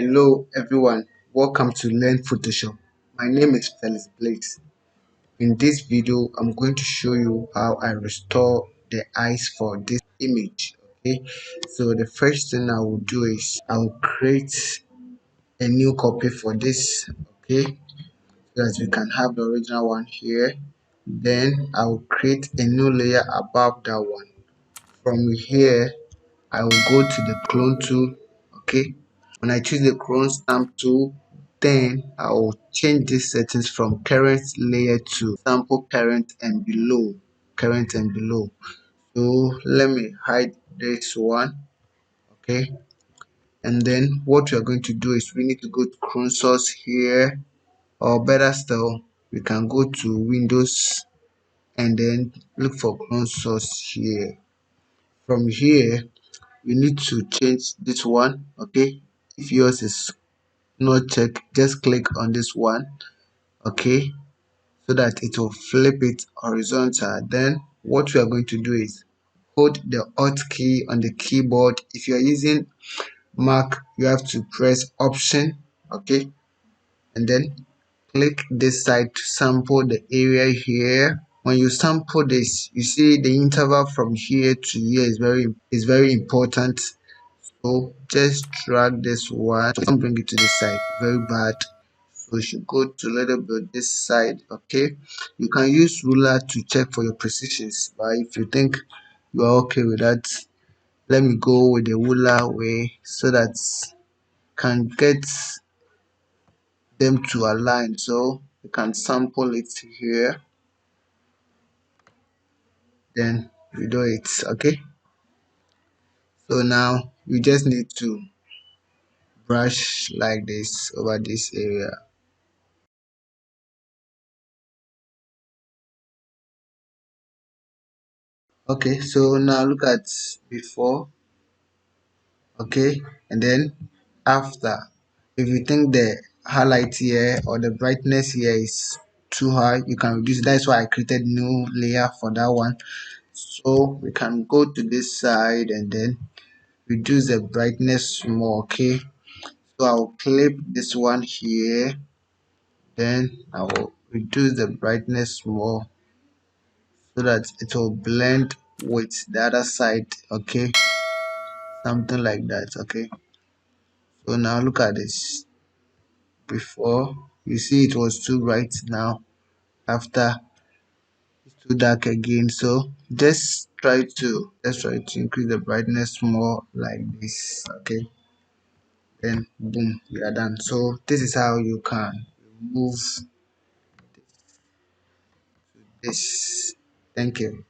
Hello everyone, welcome to Learn Photoshop. My name is Felix Blakes. In this video, I'm going to show you how I restore the eyes for this image. Okay, so the first thing I will do is I will create a new copy for this. Okay, so that we can have the original one here. Then I will create a new layer above that one. From here, I will go to the clone tool. Okay, when I choose the clone stamp tool, then I will change these settings from current layer to sample current and below. So let me hide this one. Okay, and then what we are going to do is we need to go to clone source here, or better still, we can go to Windows and then look for clone source here. From here, you need to change this one. Okay, if yours is not checked, just click on this one. Okay, so that it will flip it horizontal. Then what we are going to do is hold the Alt key on the keyboard. If you are using Mac, you have to press Option. Okay, and then click this side to sample the area here. When you sample this, you see the interval from here to here is very important. So just drag this one and bring it to this side. Very bad. So you should go to a little bit this side. Okay, you can use ruler to check for your precisions, but if you think you are okay with that, let me go with the ruler way so that can get them to align. So you can sample it here, then you do it. Okay, so now you just need to brush like this over this area. Okay, so now look at before. Okay, and then after, if you think the highlight here or the brightness here is too high, you can reduce it. That's why I created new layer for that one. So we can go to this side and then reduce the brightness more. Okay, so I'll clip this one here, then I will reduce the brightness more so that it will blend with the other side. Okay, something like that. Okay, so now look at this. Before, you see it was too bright, now after it's too dark again. So just try to increase the brightness more like this. Okay, then boom, we are done. So this is how you can remove this. Thank you.